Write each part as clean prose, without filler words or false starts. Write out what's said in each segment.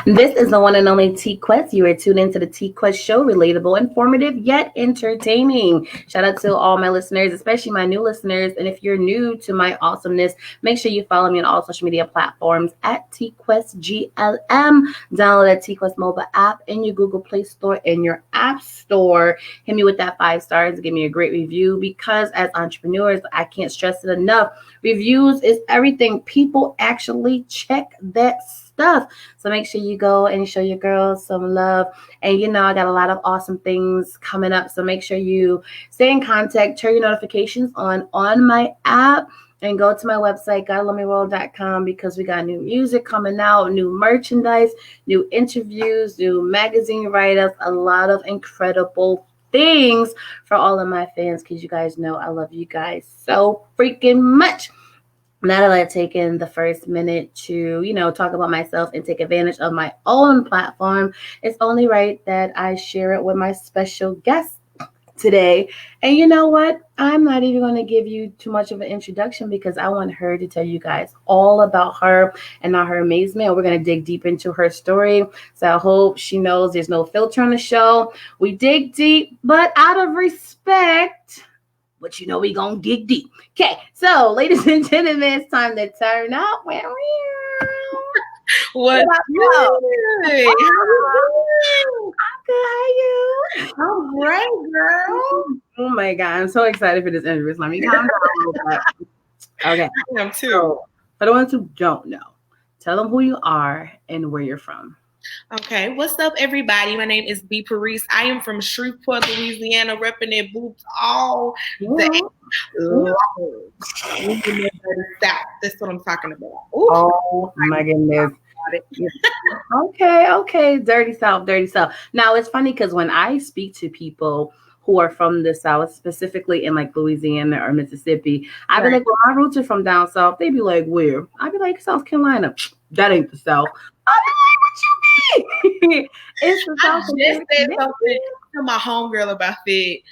This is the one and only TQuest. You are tuned into the TQuest show, relatable, informative, yet entertaining. Shout out to all my listeners, especially my new listeners. And if you're new to my awesomeness, make sure you follow me on all social media platforms at TQuestGLM. Download that TQuest mobile app in your Google Play Store and your App Store. Hit me with that 5 stars. Give me a great review because as entrepreneurs, I can't stress it enough. Reviews is everything. People actually check that stuff. So make sure you go and show your girls some love. And I got a lot of awesome things coming up. So make sure you stay in contact, turn your notifications on my app, and go to my website, godlovemeworld.com, because we got new music coming out, new merchandise, new interviews, new magazine write-ups, a lot of incredible things for all of my fans, because you guys know I love you guys so freaking much. Now that I've taken the first minute to, talk about myself and take advantage of my own platform, it's only right that I share it with my special guest today. And you know what? I'm not even going to give you too much of an introduction because I want her to tell you guys all about her and not her amazement. We're going to dig deep into her story. So I hope she knows there's no filter on the show. We dig deep, but out of respect, but we gonna dig deep. Okay, so ladies and gentlemen, it's time to turn up. What's good? I'm good. How are you? I'm great, girl. Oh my God, I'm so excited for this interview. Let me calm down a little bit. Okay. I am too. So, for the ones who don't know, tell them who you are and where you're from. Okay, what's up, everybody? My name is B Pureese. I am from Shreveport, Louisiana, repping it boobs all day. That's what I'm talking about. Ooh. Oh my goodness. Okay. Dirty South. Now it's funny because when I speak to people who are from the South, specifically in like Louisiana or Mississippi, I'd be like, well, my roots are from down South. They'd be like, where? I'd be like, South Carolina. That ain't the South. I'd be like, what you mean? It's the South. I just said something to my homegirl about it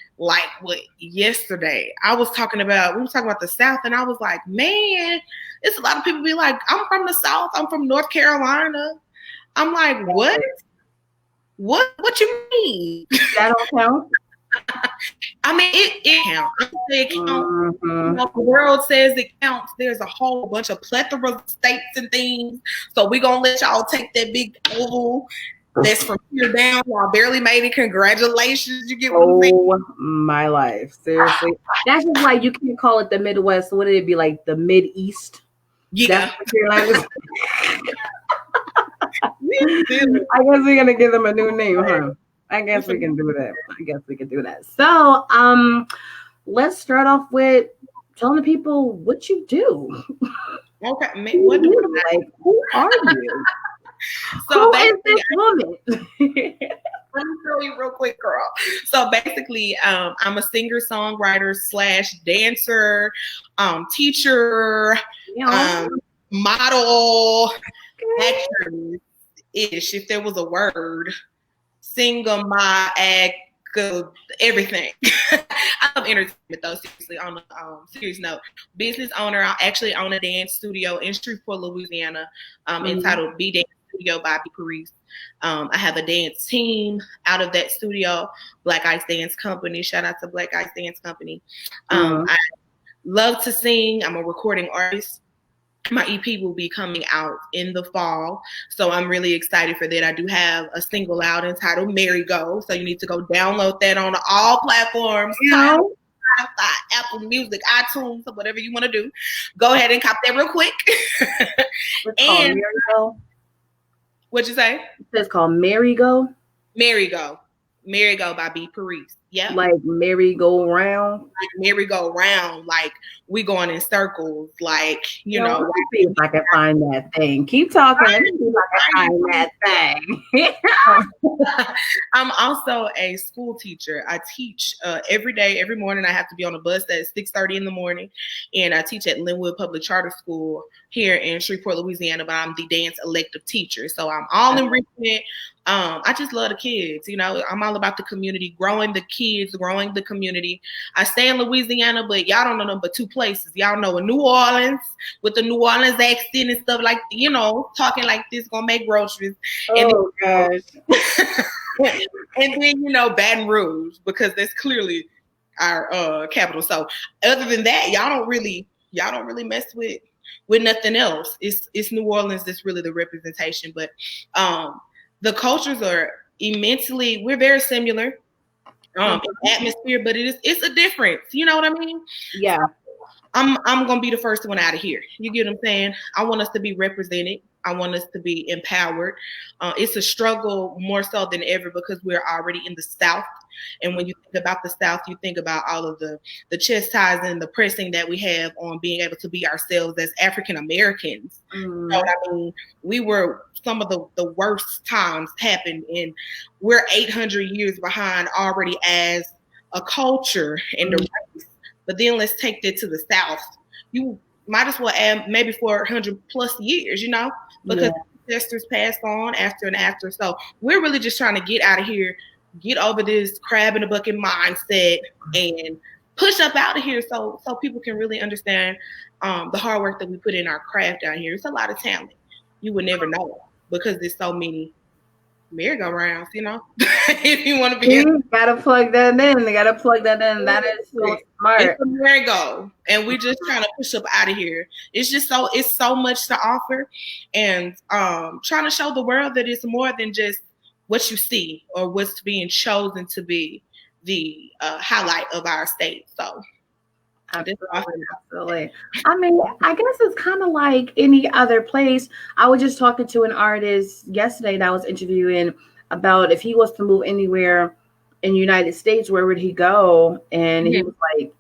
yesterday. We were talking about the South, and I was like, man, it's a lot of people be like, I'm from the South, I'm from North Carolina. I'm like, what? What you mean? That don't count? I mean, it counts. It counts. Mm-hmm. The world says it counts. There's a whole bunch of plethora of states and things. So we're going to let y'all take that big oval that's from here down. Y'all barely made it. Congratulations. You get what I'm saying? Oh, my life. Seriously. That's just like you can't call it the Midwest. So what did it be like? The Mid-East? Yeah. I guess we're going to give them a new name, huh? I guess we can do that. So, let's start off with telling the people what you do. Okay, what do you like? Who are you? So who is this woman? Let me tell you real quick, girl. So basically, I'm a singer-songwriter / dancer, teacher, model, actress-ish, if there was a word. Singer, my act, everything. I love entertainment though, seriously, on a serious note. Business owner, I actually own a dance studio in Shreveport, Louisiana, entitled B Dance Studio by B Pureese. I have a dance team out of that studio, Black Ice Dance Company. Shout out to Black Ice Dance Company. I love to sing. I'm a recording artist. My EP will be coming out in the fall, so I'm really excited for that. I do have a single out entitled Merry Go, so you need to go download that on all platforms. Spotify, Apple Music, iTunes, or whatever you want to do. Go ahead and cop that real quick. And what'd you say? It's called Merry Go. Merry Go by B Pureese. Yeah, like merry-go-round. Like merry-go-round. Like we going in circles. Like Let me see if I can find that thing. Keep talking. Let me see if I can find that thing. I'm also a school teacher. I teach every day, every morning. I have to be on a bus at 6:30 in the morning, and I teach at Linwood Public Charter School here in Shreveport, Louisiana. But I'm the dance elective teacher, so I'm all enrichment. I just love the kids. I'm all about the community, growing the kids, growing the community. I stay in Louisiana, but y'all don't know them but two places. Y'all know in New Orleans with the New Orleans accent and stuff like, talking like this, gonna make groceries. Oh, gosh. And then, Baton Rouge, because that's clearly our capital. So other than that, y'all don't really mess with nothing else. It's New Orleans that's really the representation. But the cultures are we're very similar in atmosphere, but it's a difference. You know what I mean? Yeah. I'm gonna be the first one out of here. You get what I'm saying? I want us to be represented. I want us to be empowered. It's a struggle more so than ever because we're already in the South. And when you think about the South, you think about all of the chastising, the pressing that we have on being able to be ourselves as African Americans. Mm. So, I mean, we were some of the worst times happened, and we're 800 years behind already as a culture and a race. But then let's take that to the South. You might as well add maybe 400 plus years, because ancestors passed on after and after. So we're really just trying to get out of here, get over this crab in a bucket mindset, and push up out of here so people can really understand the hard work that we put in our craft down here. It's a lot of talent. You would never know because there's so many merry-go-rounds, if you want to be gotta plug that in. They gotta plug that in. That is so smart. It's a merry-go, and we just trying to push up out of here. It's so much to offer, and trying to show the world that it's more than just what you see or what's being chosen to be the highlight of our state. So absolutely. I mean, I guess it's kind of like any other place. I was just talking to an artist yesterday that I was interviewing about if he was to move anywhere in the United States, where would he go? And he was like,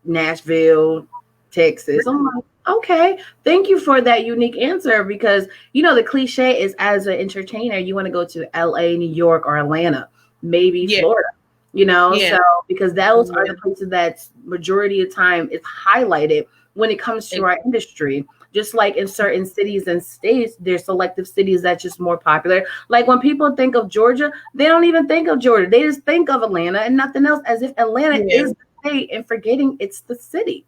Nashville, Texas. I'm like, okay, thank you for that unique answer, because the cliche is, as an entertainer, you want to go to LA, New York, or Atlanta, maybe Florida. So because those are the places that majority of time is highlighted when it comes to our industry. Just like in certain cities and states, there's selective cities that's just more popular. Like when people think of Georgia, they don't even think of Georgia. They just think of Atlanta and nothing else, as if Atlanta is the state and forgetting it's the city.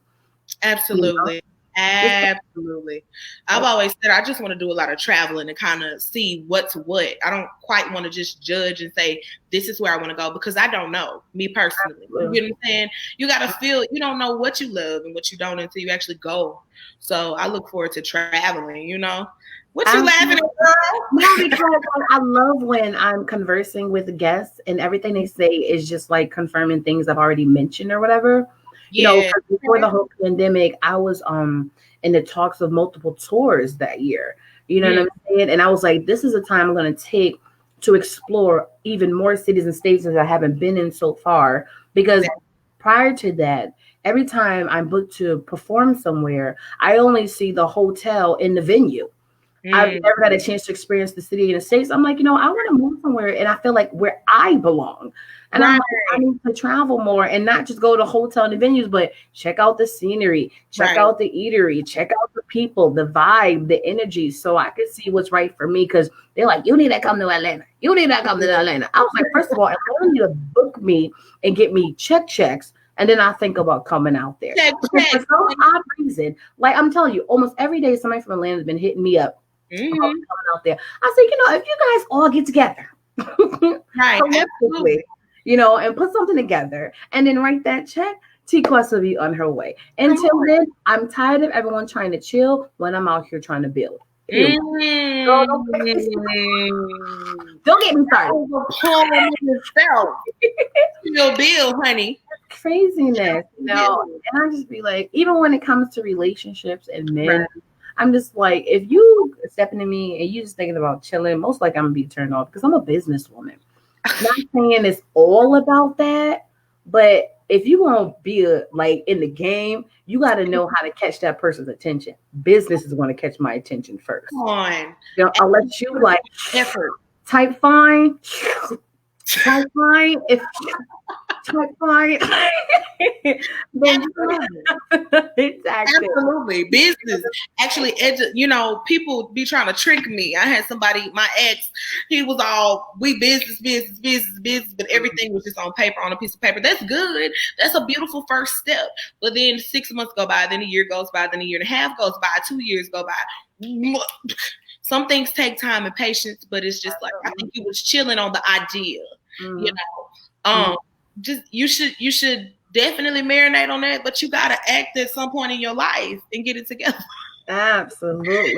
Absolutely. Absolutely. I've always said I just want to do a lot of traveling and kind of see what's what. I don't quite want to just judge and say this is where I want to go, because I don't know, me personally. Absolutely. You know what I'm saying? You got to feel, you don't know what you love and what you don't until you actually go. So I look forward to traveling, What you laughing at, girl? No, because I love when I'm conversing with guests and everything they say is just like confirming things I've already mentioned or whatever. Before the whole pandemic, I was in the talks of multiple tours that year. You know what I'm saying? And I was like, this is a time I'm going to take to explore even more cities and states that I haven't been in so far. Because prior to that, every time I'm booked to perform somewhere, I only see the hotel in the venue. I've never had a chance to experience the city and the states. I'm like, I want to move somewhere and I feel like where I belong. And I'm like, I need to travel more and not just go to hotel and the venues, but check out the scenery, check out the eatery, check out the people, the vibe, the energy, so I could see what's right for me. Because they're like, you need to come to Atlanta. You need to come to Atlanta. I was like, first of all, I don't need to book me and get me checks. And then I think about coming out there. For some odd reason, like I'm telling you, almost every day somebody from Atlanta has been hitting me up. Coming out there. I said, if you guys all get together, collectively, and put something together and then write that check, TQuest will be on her way. Until then, I'm tired of everyone trying to chill when I'm out here trying to build. Don't get me started. You'll build, honey. Craziness, And I just be like, even when it comes to relationships and men, I'm just like, if you stepping to me and you just thinking about chilling, most likely I'm gonna be turned off, because I'm a businesswoman. Not saying it's all about that, but if you want to be in the game, you got to know how to catch that person's attention. Business is going to catch my attention first. Come on. I'll let you effort. Type fine. Type fine. Fine. Then exactly. Absolutely. Business. Actually, people be trying to trick me. I had somebody, my ex, he was all, we business, but everything was just on paper, on a piece of paper. That's good. That's a beautiful first step. But then 6 months go by, then a year goes by, then a year and a half goes by, 2 years go by. Some things take time and patience, but it's just like, I think he was chilling on the idea, just you should definitely marinate on that, but you gotta act at some point in your life and get it together. Absolutely.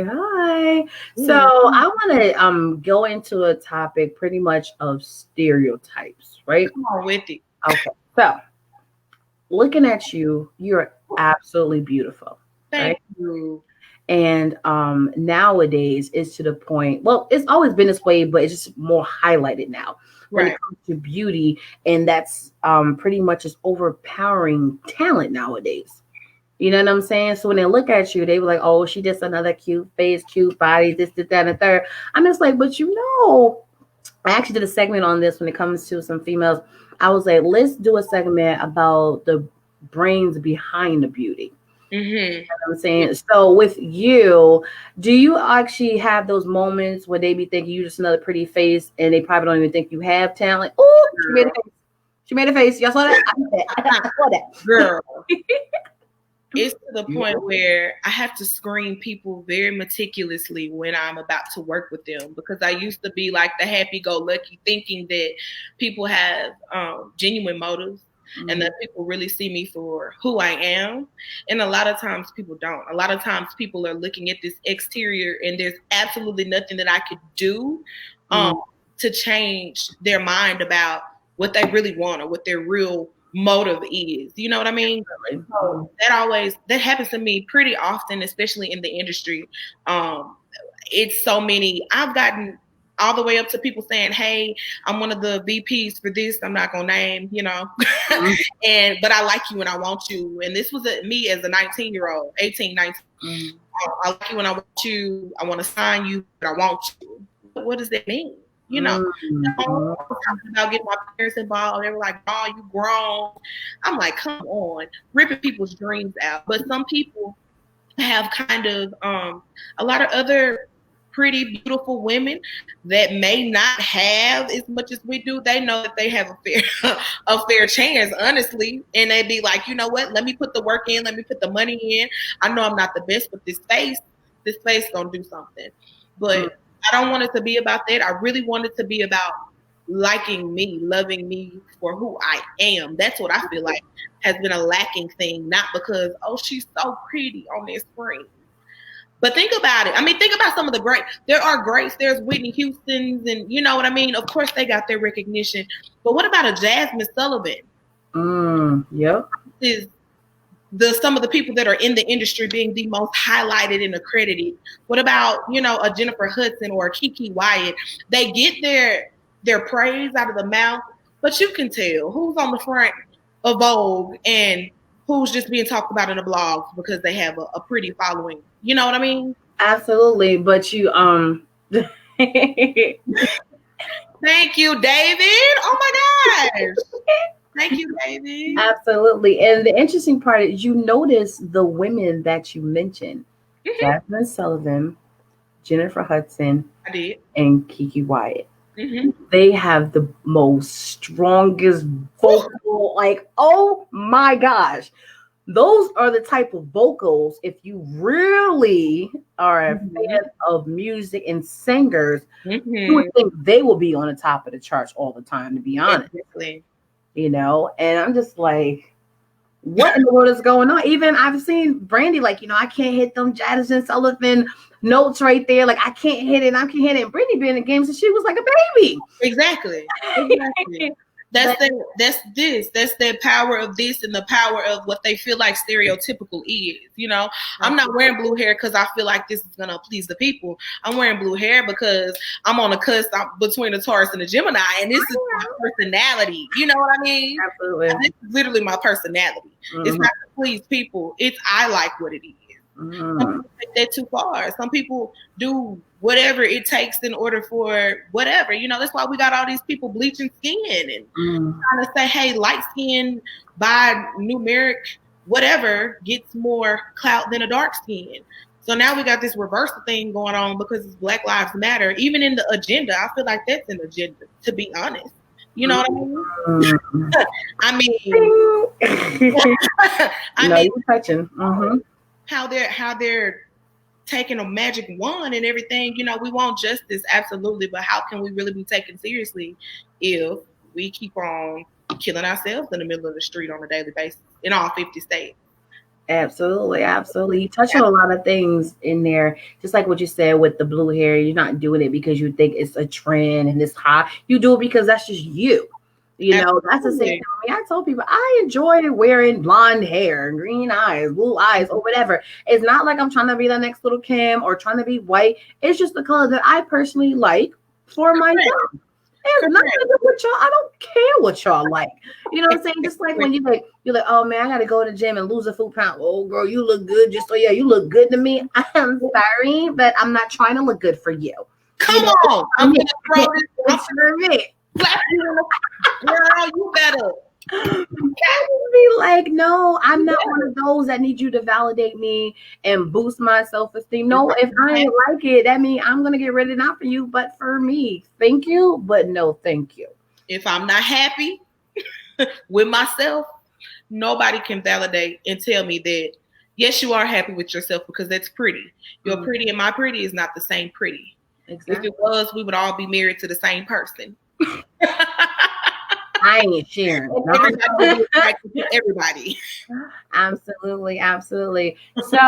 Hi. So I want to go into a topic pretty much of stereotypes, right? Come on with it. Okay. So looking at you, you're absolutely beautiful. Thank you. And nowadays it's to the point, well, it's always been this way, but it's just more highlighted now when it comes to beauty. And that's pretty much just overpowering talent nowadays. You know what I'm saying? So when they look at you, they were like, oh, she just another cute face, cute body, this, that, and the third. I'm just like, but I actually did a segment on this when it comes to some females. I was like, let's do a segment about the brains behind the beauty. Mm-hmm. You know what I'm saying? So with you, do you actually have those moments where they be thinking you just another pretty face and they probably don't even think you have talent? Oh, she made a face. She made a face. Y'all saw that? I saw that. Girl. It's to the point where I have to screen people very meticulously when I'm about to work with them, because I used to be like the happy-go-lucky, thinking that people have genuine motives and that people really see me for who I am. And a lot of times people don't. A lot of times people are looking at this exterior and there's absolutely nothing that I could do to change their mind about what they really want or what their real motive is. You know what I mean? So that happens to me pretty often, especially in the industry. It's so many. I've gotten all the way up to people saying, hey, I'm one of the VPs for this, I'm not gonna name, but I like you and I want you. And this was me as a 19-year-old, 18, 19. I like you and I want you, I want to sign you, but I want you. What does that mean? Talking about getting my parents involved. They were like, oh, you grown. I'm like, come on, ripping people's dreams out. But some people have kind of a lot of other pretty beautiful women that may not have as much as we do. They know that they have a fair chance, honestly. And they'd be like, you know what? Let me put the work in. Let me put the money in. I know I'm not the best, but this face gonna do something. But I don't want it to be about that. I really want it to be about liking me, loving me for who I am. That's what I feel like has been a lacking thing, not because, oh, she's so pretty on this screen. But think about it. I mean, think about some of the great. There are greats. There's Whitney Houston's, and you know what I mean? Of course, they got their recognition. But what about a Jasmine Sullivan? Yep. Is some of the people that are in the industry being the most highlighted and accredited. What about, a Jennifer Hudson or a Kiki Wyatt? They get their praise out of the mouth, but you can tell who's on the front of Vogue and who's just being talked about in the blogs because they have a pretty following. You know what I mean? Absolutely. But you Thank you, David. Oh my gosh. Thank you, baby. Absolutely. And the interesting part is you notice the women that you mentioned. Jasmine Sullivan, Jennifer Hudson, I did, and Kiki Wyatt. They have the most strongest vocal, like, oh my gosh. Those are the type of vocals, if you really are a fan of music and singers, you would think they will be on the top of the charts all the time, to be honest. Exactly. And I'm just like, what in the world is going on? Even I've seen Brandy, like, I can't hit them Jasmine Sullivan notes right there. Like, I can't hit it. And Brandy been in the game since she was like a baby. Exactly. That's the power of this and the power of what they feel like stereotypical is. I'm not wearing blue hair because I feel like this is going to please the people. I'm wearing blue hair because I'm on a cusp between the Taurus and the Gemini, and this is my personality. You know what I mean? Absolutely. This is literally my personality. It's not to please people. It's I like what it is. Some people take that too far. Some people do whatever it takes in order for whatever. That's why we got all these people bleaching skin and trying to say, hey, light skin by numeric whatever gets more clout than a dark skin. So now we got this reversal thing going on because it's Black Lives Matter. Even in the agenda, I feel like that's an agenda, to be honest. You know what I mean? You're touching. How they're taking a magic wand and everything. We want justice, absolutely, but how can we really be taken seriously if we keep on killing ourselves in the middle of the street on a daily basis in all 50 states? Absolutely. You touch on a lot of things in there, just like what you said with the blue hair. You're not doing it because you think it's a trend and it's hot. You do it because that's just you. That's the same thing. I told people I enjoy wearing blonde hair, green eyes, blue eyes, or whatever. It's not like I'm trying to be the next little Kim or trying to be white. It's just the color that I personally like for myself. It's nothing to do with y'all. I don't care what y'all like. You know what I'm saying? Just like when you're like, oh man, I gotta go to the gym and lose a few pounds. Oh girl, you look good. You look good to me. I'm sorry, but I'm not trying to look good for you. Come on, I'm gonna throw this for me. Girl, you better. Be like, no, I'm not one of those that need you to validate me and boost my self-esteem. No, if I ain't like it, that means I'm gonna get rid of it, not for you, but for me. Thank you, but no, thank you. If I'm not happy with myself, nobody can validate and tell me that yes, you are happy with yourself, because that's pretty. Your pretty and my pretty is not the same pretty. Exactly. If it was, we would all be married to the same person. I ain't sharing. Everybody. Absolutely. So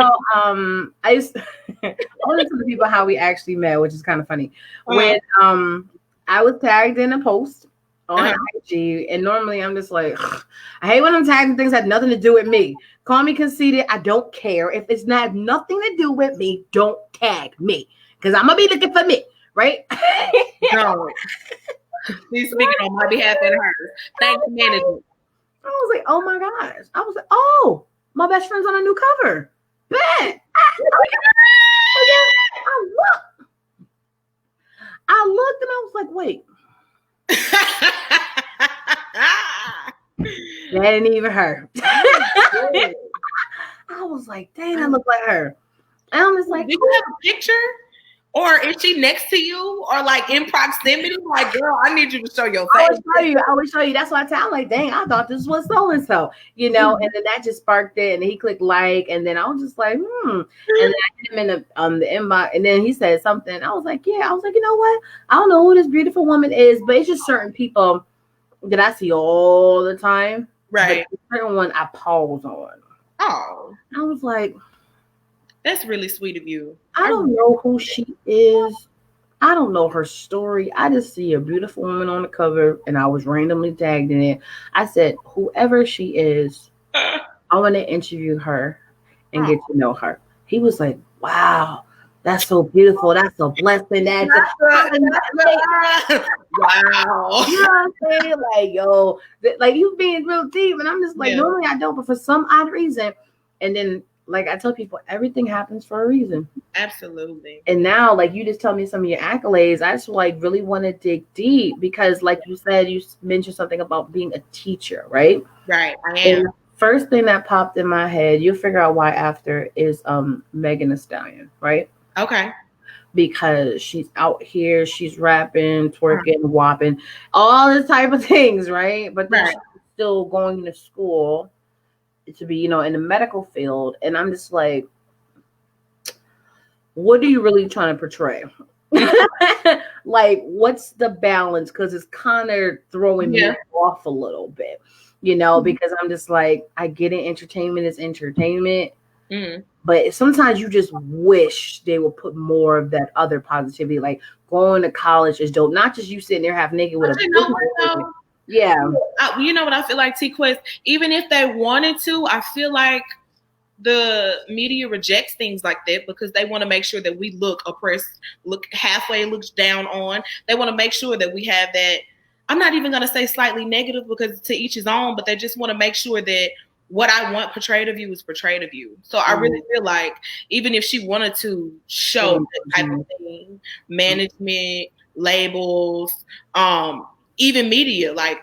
I used to tell the people how we actually met, which is kind of funny. When I was tagged in a post on IG, and normally I'm just like, I hate when I'm tagging things that have nothing to do with me. Call me conceited. I don't care. If it's not nothing to do with me, don't tag me, because I'm gonna be looking for me, right? No. He's speaking on my behalf and hers. Thank you, management. I was like, oh my gosh. I was like, oh, my best friend's on a new cover. Bet. I looked and I was like, wait. That ain't even her. I was like, dang, I look like her. And I'm just like, do you have a picture? Or is she next to you, or like in proximity? Like, girl, I need you to show your face. I will show you. That's why I'm like, dang, I thought this was so and so, And then that just sparked it, and he clicked like, and then I was just like, And then I hit him in the inbox, and then he said something. I was like, yeah. I was like, you know what? I don't know who this beautiful woman is, but it's just certain people that I see all the time, right? But certain one I pause on. Oh, I was like, that's really sweet of you. I don't know who she is. I don't know her story. I just see a beautiful woman on the cover, and I was randomly tagged in it. I said, whoever she is, I want to interview her and get to know her. He was like, wow, that's so beautiful. That's a blessing. Wow. You know what I'm saying? Like, yo, like you being real deep. And I'm just like, normally I don't, but for some odd reason. And then, like I tell people, everything happens for a reason. Absolutely. And now, like you just tell me some of your accolades, I just like really want to dig deep, because like you said, you mentioned something about being a teacher, right? Right, I am. And the first thing that popped in my head, you'll figure out why after, is Megan Thee Stallion, right? Okay. Because she's out here, she's rapping, twerking, whopping, all this type of things, right? But then she's still going to school to be, in the medical field. And I'm just like, what are you really trying to portray? Like, what's the balance? Because it's kind of throwing me off a little bit, because I'm just like, I get it. Entertainment is entertainment. But sometimes you just wish they would put more of that other positivity, like going to college is dope. Not just you sitting there half naked with a yeah. You know what I feel like, TQuest? Even if they wanted to, I feel like the media rejects things like that because they want to make sure that we look oppressed, look halfway looked down on. They want to make sure that we have that. I'm not even going to say slightly negative, because to each his own, but they just want to make sure that what I want portrayed of you is portrayed of you. So I really feel like even if she wanted to show that type of thing, management, labels, even media, like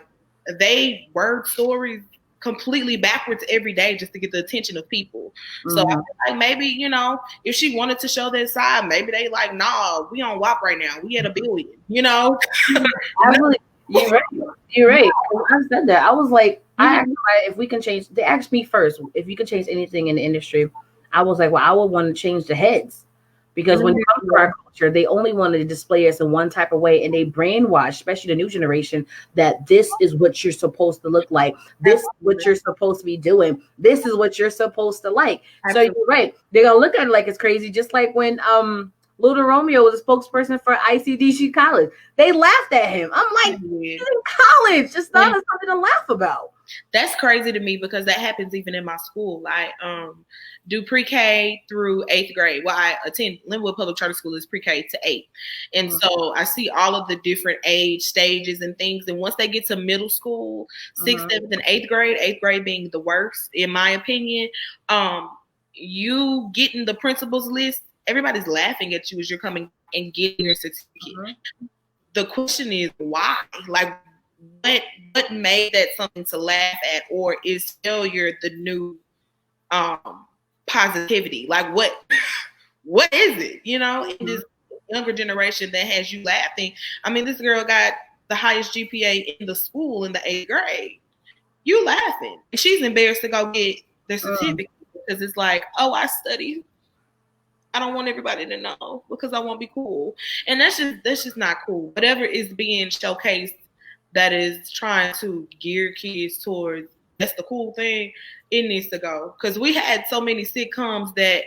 they word stories completely backwards every day just to get the attention of people. So I feel like maybe, you know, if she wanted to show that side, maybe they like, nah, we on WAP right now. We at 1 billion, you know? Absolutely. You're right. You're right. I said that. I was like, I asked if we can change. They asked me first if you can change anything in the industry. I was like, well, I would want to change the heads because when it comes to our culture, they only wanted to display us in one type of way, and they brainwash, especially the new generation, that this is what you're supposed to look like. This is what you're supposed to be doing. This is what you're supposed to like. Absolutely. So you're right. They're gonna look at it like it's crazy, just like when Little Romeo was a spokesperson for ICDC College. They laughed at him. I'm like, he's in college. Just thought of something to laugh about. That's crazy to me because that happens even in my school. I do pre-K through 8th grade. Well, I attend Linwood Public Charter School is pre-K to 8. And so I see all of the different age stages and things. And once they get to middle school, 6th, 7th, and 8th grade being the worst, in my opinion, you getting the principal's list, everybody's laughing at you as you're coming and getting your certificate. The question is why? Like, what made that something to laugh at, or is failure the new positivity? Like, what is it? You know, in this younger generation that has you laughing. I mean, this girl got the highest GPA in the school in the 8th grade. You laughing? And she's embarrassed to go get the certificate because it's like, oh, I studied. I don't want everybody to know because I want to be cool. And that's just not cool. Whatever is being showcased that is trying to gear kids towards that's the cool thing, it needs to go. Because we had so many sitcoms that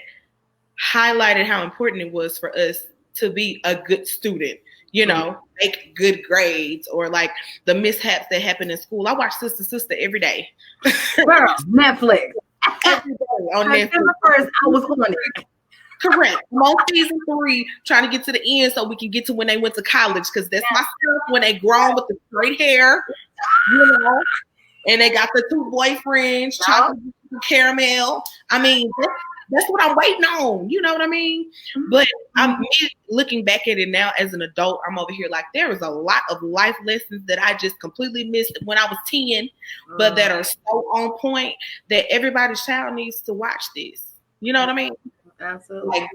highlighted how important it was for us to be a good student, you know, make good grades, or like the mishaps that happen in school. I watch Sister every day. Girl, Netflix. Every day on Netflix. First, I was on it. Correct. I'm on season 3, trying to get to the end so we can get to when they went to college, because that's my stuff when they grown with the straight hair, you know, and they got the 2 boyfriends, chocolate caramel. I mean, that's what I'm waiting on. You know what I mean? But I'm looking back at it now as an adult. I'm over here like there was a lot of life lessons that I just completely missed when I was 10, but that are so on point that everybody's child needs to watch this. You know what I mean? Absolutely. Like,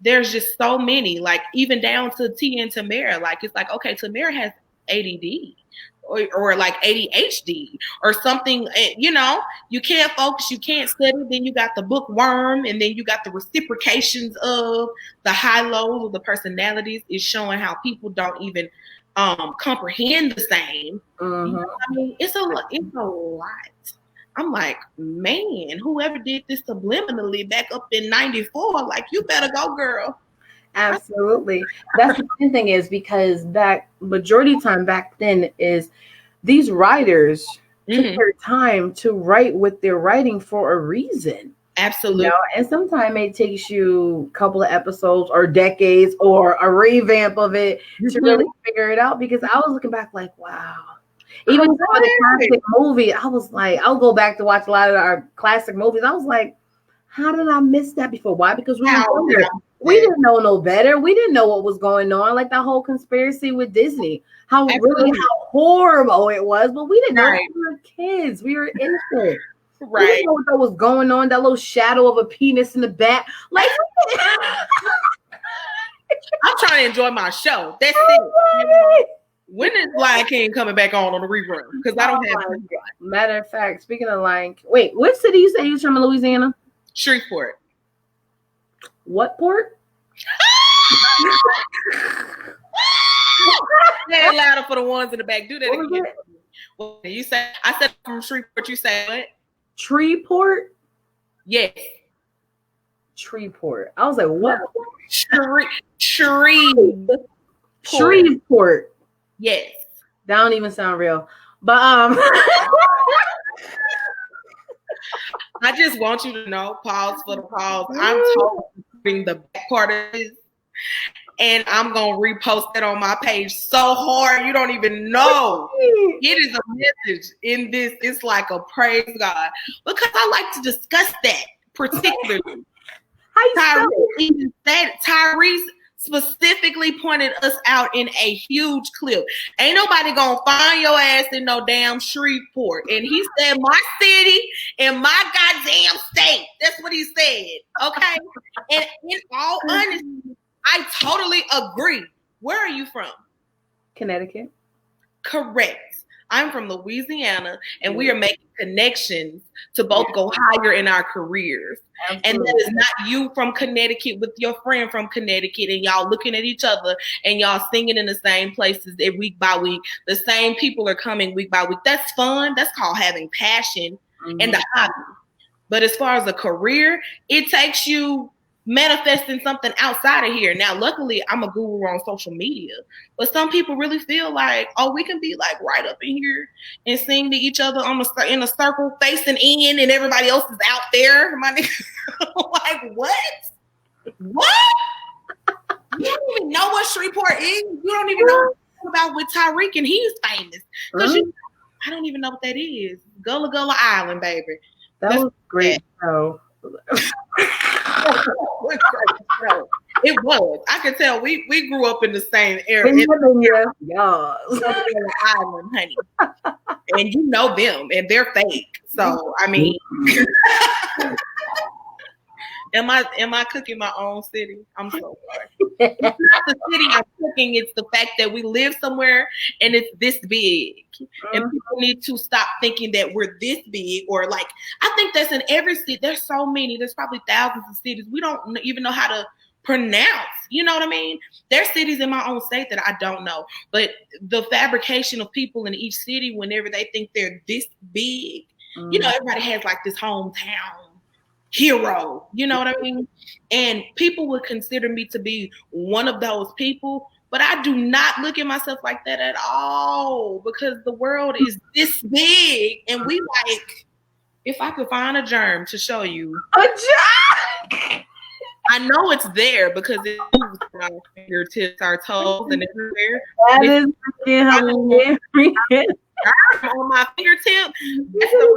there's just so many, like even down to T and Tamara. Like, it's like, okay, Tamara has ADD or like ADHD or something, you know, you can't focus, you can't study. Then you got the bookworm, and then you got the reciprocations of the high lows of the personalities is showing how people don't even comprehend the same. You know what I mean? It's a lot. I'm like, man, whoever did this subliminally back up in 94, like, you better go, girl. Absolutely. That's the same thing is because majority of time back then is these writers took their time to write what they're writing for a reason. Absolutely. You know? And sometimes it takes you a couple of episodes or decades or a revamp of it to really figure it out, because I was looking back like, wow. Even some of the classic movie, I was like, I'll go back to watch a lot of our classic movies. I was like, how did I miss that before? Why? Because we didn't know no better. We didn't know what was going on. Like the whole conspiracy with Disney, how horrible it was. But we didn't know. We were kids. We were infants. Right. We didn't know what was going on. That little shadow of a penis in the back. Like, I'm trying to enjoy my show. That's it. You know? When is Lion King coming back on the rerun? Because I don't have. Matter of fact, speaking of Lion King, wait, which city you say you was from in Louisiana? Shreveport. What port? Say it louder for the ones in the back. Do that again. What you say? I said from Shreveport. You say what? Treeport? Yes. Treeport. I was like, what? Shreveport. Yes. That don't even sound real. But I just want you to know, pause for the pause. I'm talking the back part of this. and I'm gonna repost it on my page so hard you don't even know. It is a message in this. It's like a praise God because I like to discuss that particularly. Tyrese specifically pointed us out in a huge clip. Ain't nobody gonna find your ass in no damn Shreveport. And he said, my city and my goddamn state. That's what he said. Okay. And in all honesty, I totally agree. Where are you from? Connecticut. Correct. I'm from Louisiana, and we are making connections to both go higher in our careers. Absolutely. And that is not you from Connecticut with your friend from Connecticut, and y'all looking at each other and y'all singing in the same places week by week. The same people are coming week by week. That's fun. That's called having passion and the hobby. But as far as a career, it takes you manifesting something outside of here. Now, luckily, I'm a guru on social media, but some people really feel like, oh, we can be like right up in here and sing to each other in a circle facing in, and everybody else is out there. My nigga, like what? What? You don't even know what Shreveport is. You don't even know about with Tyreek, and he's famous because I don't even know what that is. Gullah Gullah Island, baby. That was great show. It was. I could tell we grew up in the same area. Island, honey. And you know them, and they're fake. So I mean, am I cooking my own city? I'm so sorry. It's not the city I'm cooking. It's the fact that we live somewhere and it's this big. And people need to stop thinking that we're this big, or like, I think that's in every city. There's so many. There's probably thousands of cities we don't even know how to pronounce. You know what I mean? There's cities in my own state that I don't know. But the fabrication of people in each city, whenever they think they're this big, you know, everybody has like this hometown hero. You know what I mean? And people would consider me to be one of those people. But I do not look at myself like that at all, because the world is this big, and we like, if I could find a germ to show you. A germ? I know it's there because it moves from our fingertips, our toes, and everywhere. That is hilarious. On my fingertip, that's a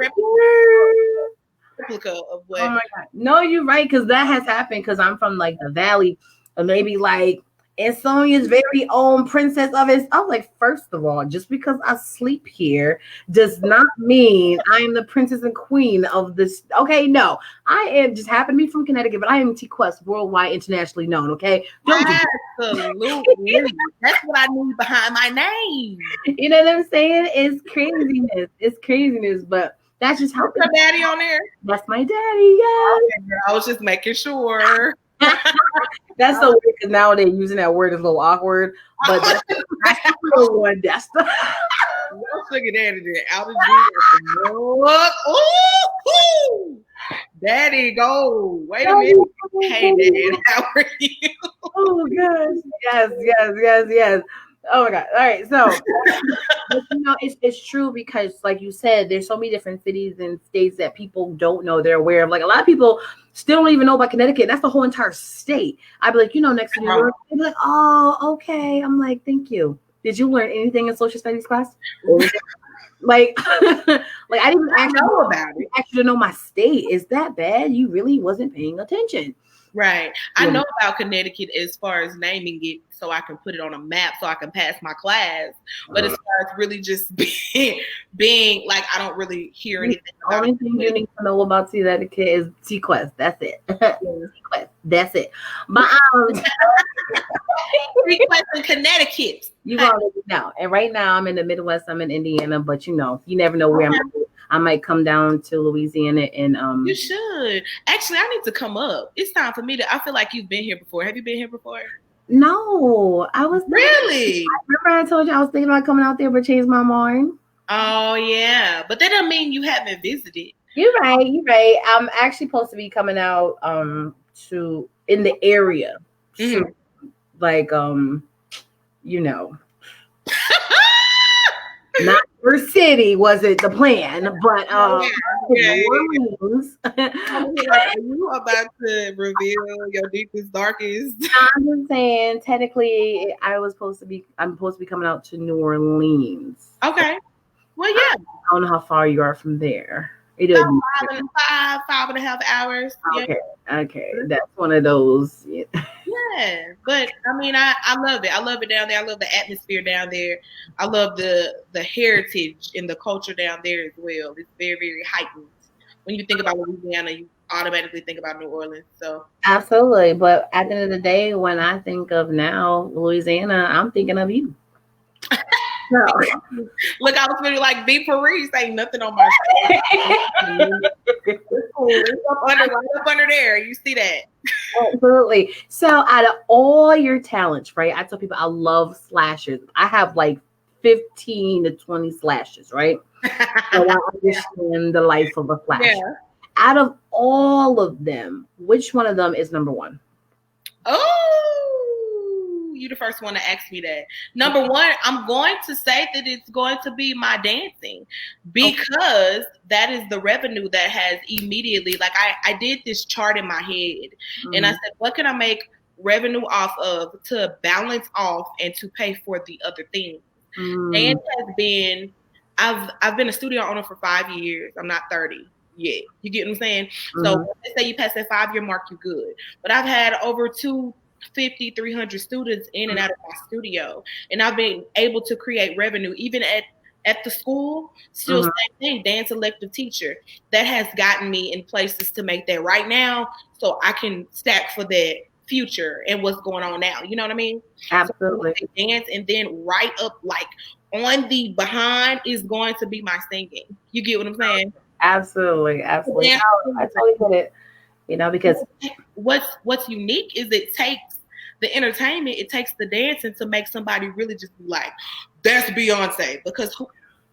replica of what. Oh my God. No, you're right, because that has happened, because I'm from like the valley, or maybe like, and Sonia's very own princess of it. I was like, first of all, just because I sleep here does not mean I am the princess and queen of this. Okay, no, I am just happen to be from Connecticut, but I am TQuest, worldwide, internationally known. Okay, absolutely. That's what I need behind my name. You know what I'm saying? It's craziness. It's craziness, but that's just how. Your daddy on there? That's my daddy. Yeah. Okay, I was just making sure. That's so weird because nowadays using that word is a little awkward, but that's the one. That's the sugar daddy there out of Ooh, daddy, go. Wait a minute. Hey, Dad, how are you? Oh gosh, yes. Oh my God. All right, so but, you know, it's true, because like you said, there's so many different cities and states that people don't know, they're aware of. Like a lot of people still don't even know about Connecticut. That's the whole entire state. I'd be like, you know, next to New York. They'd be like, oh, okay. I'm like, thank you. Did you learn anything in social studies class? Like I didn't actually know about it. Actually, to know my state is that bad? You really wasn't paying attention. Right. I know about Connecticut as far as naming it so I can put it on a map so I can pass my class. But as far as really just being like, I don't really hear anything. The only thing you need to know about Connecticut is TQuest. That's it. TQuest. That's it. But TQuest in Connecticut. You already know. And right now I'm in the Midwest. I'm in Indiana, but you know, you never know where I'm going. I might come down to Louisiana and You should. Actually, I need to come up. It's time for me to. I feel like you've been here before. Have you been here before? No, I was really. Remember I told you I was thinking about coming out there, but changed my mind. Oh yeah, but that doesn't mean you haven't visited. You're right. I'm actually supposed to be coming out to in the area, like you know. Not your city wasn't the plan, but Yeah. New Orleans. I'm like, are you about to reveal your deepest, darkest? I'm just saying, technically, I'm supposed to be coming out to New Orleans. Okay. Well, yeah. I don't know how far you are from there. It About would be 5.5 hours. Yeah. okay. That's one of those. Yeah. Yeah. But I mean, I love it. I love it down there. I love the atmosphere down there. I love the heritage and the culture down there as well. It's very, very heightened. When you think about Louisiana, you automatically think about New Orleans. So Absolutely. But at the end of the day, when I think of now Louisiana, I'm thinking of you. No. look, I was really like B Pureese ain't nothing on my it's right up under there. You see that? Absolutely. So, out of all your talents, right? I tell people I love slashes. I have like 15 to 20 slashes, right? So I understand the life of a flash. Yeah. Out of all of them, which one of them is number one? Oh, you the first one to ask me that. Number one, I'm going to say that it's going to be my dancing because that is the revenue that has immediately, like I did this chart in my head and I said, what can I make revenue off of to balance off and to pay for the other things? Dance has been, I've been a studio owner for 5 years. I'm not 30 yet. You get what I'm saying? So when they say you pass that 5-year mark, you're good. But I've had over 250, 300 students in and out of my studio. And I've been able to create revenue even at the school. Still same thing, dance elective teacher. That has gotten me in places to make that right now so I can stack for that future and what's going on now. You know what I mean? Absolutely. So dance and then right up like on the behind is going to be my singing. You get what I'm saying? Absolutely. Absolutely. Yeah. I totally get it. You know, because what's unique is it takes the entertainment, it takes the dancing to make somebody really just be like, that's Beyonce. Because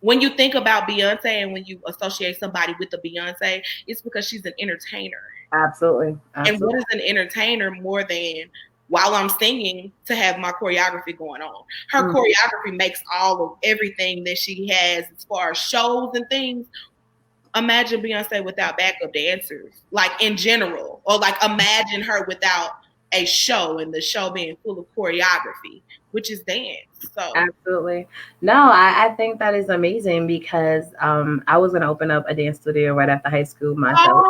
when you think about Beyonce and when you associate somebody with a Beyonce, it's because she's an entertainer. Absolutely. And what is an entertainer more than while I'm singing to have my choreography going on? Her choreography makes all of everything that she has as far as shows and things. Imagine Beyonce without backup dancers, like in general, or like imagine her without a show and the show being full of choreography, which is dance. So absolutely. No, I think that is amazing because I was gonna open up a dance studio right after high school myself.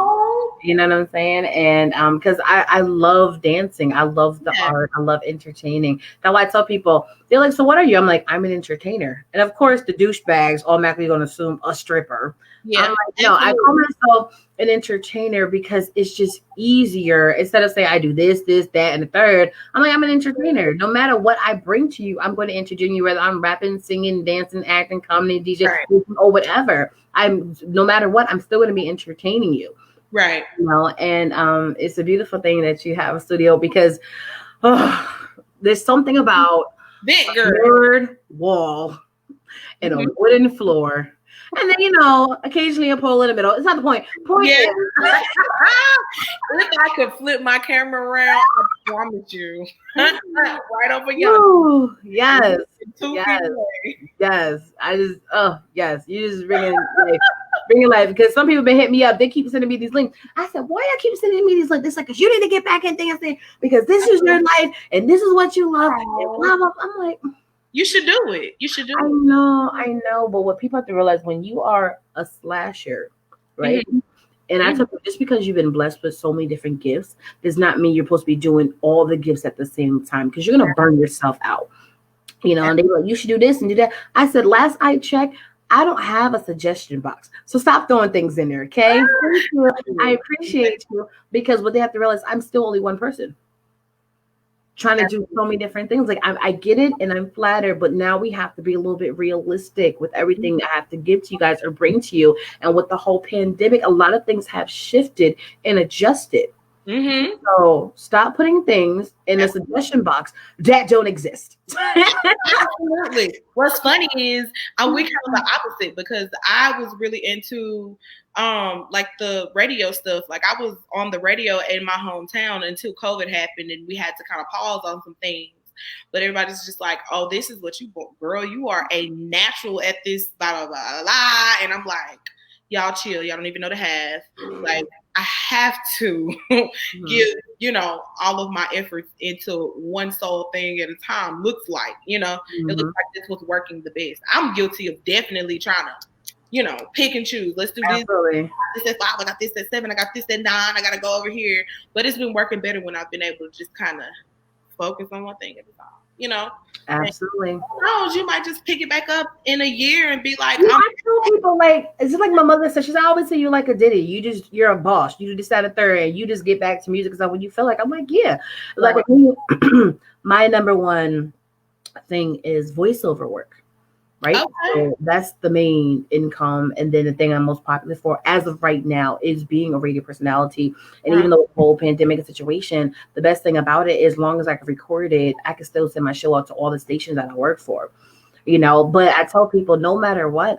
You know what I'm saying? And because I love dancing, I love the art, I love entertaining. That's why I tell people, they're like, so what are you? I'm like, I'm an entertainer. And of course the douchebags automatically gonna assume a stripper. Yeah. I'm like, no, I call myself an entertainer because it's just easier. Instead of saying I do this, that, and the third, I'm like, I'm an entertainer. No matter what I bring to you, I'm going to entertain you, whether I'm rapping, singing, dancing, acting, comedy, DJ, or whatever. No matter what, I'm still going to be entertaining you. Right. You know, and it's a beautiful thing that you have a studio because there's something about a mirrored wall and a wooden floor. And then, you know, occasionally a pole in the middle. It's not the point. Point is, if I could flip my camera around, I promise you. Right over here. Yes. Yes. I just, yes. You just bring it life. Because some people been hitting me up. They keep sending me these links. I said, why y'all keep sending me these links? It's like, because you need to get back in dancing because this is your life and this is what you love. And blah, blah. I'm like, you should do it. You should do it. I know. But what people have to realize when you are a slasher, right? And I tell you, just because you've been blessed with so many different gifts does not mean you're supposed to be doing all the gifts at the same time because you're going to burn yourself out. You know, and they were like, you should do this and do that. I said, last I checked, I don't have a suggestion box. So stop throwing things in there, okay? I appreciate you because what they have to realize, I'm still only one person. Trying to do so many different things. Like I get it and I'm flattered, but now we have to be a little bit realistic with everything that I have to give to you guys or bring to you. And with the whole pandemic, a lot of things have shifted and adjusted. So stop putting things in a suggestion box that don't exist. Absolutely. What's funny is we kind of the opposite because I was really into like the radio stuff. Like I was on the radio in my hometown until COVID happened and we had to kind of pause on some things. But everybody's just like, oh, this is what you want, girl. You are a natural at this, blah, blah, blah, blah. And I'm like, y'all chill. Y'all don't even know the half. Like, I have to give, all of my efforts into one sole thing at a time. Looks like, it looks like this was working the best. I'm guilty of definitely trying to, pick and choose. Let's do this. Absolutely. I got this at 5. I got this at 7. I got this at 9. I got to go over here. But it's been working better when I've been able to just kind of focus on one thing at a time, Absolutely. And who knows, you might just pick it back up in a year and be like, I tell people, like, it's just like my mother said, I always say you like a Diddy. You're a boss. You decide a third and you just get back to music because when you feel like, I'm like, yeah. Like my number one thing is voiceover work. Right. Okay. So that's the main income. And then the thing I'm most popular for as of right now is being a radio personality. And even though the whole pandemic situation, the best thing about it is as long as I can record it, I can still send my show out to all the stations that I work for. But I tell people no matter what,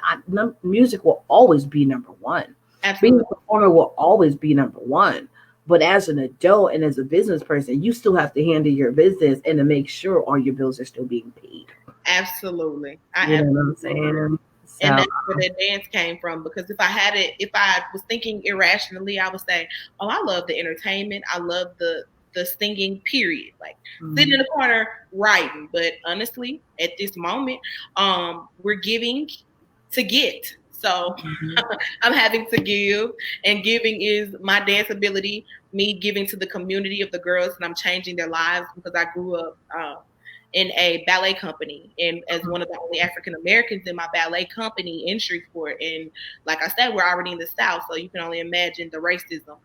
music will always be number one. Absolutely. Being a performer will always be number one. But as an adult and as a business person, you still have to handle your business and to make sure all your bills are still being paid. Absolutely. You know what I'm saying? So, and that's where that dance came from. Because if I was thinking irrationally, I would say, oh, I love the entertainment. I love the singing, period. Like sitting in the corner writing. But honestly, at this moment, we're giving to get. So I'm having to give, and giving is my dance ability, me giving to the community of the girls, and I'm changing their lives because I grew up in a ballet company and as one of the only African Americans in my ballet company in Shreveport. And like I said, we're already in the South, so you can only imagine the racism.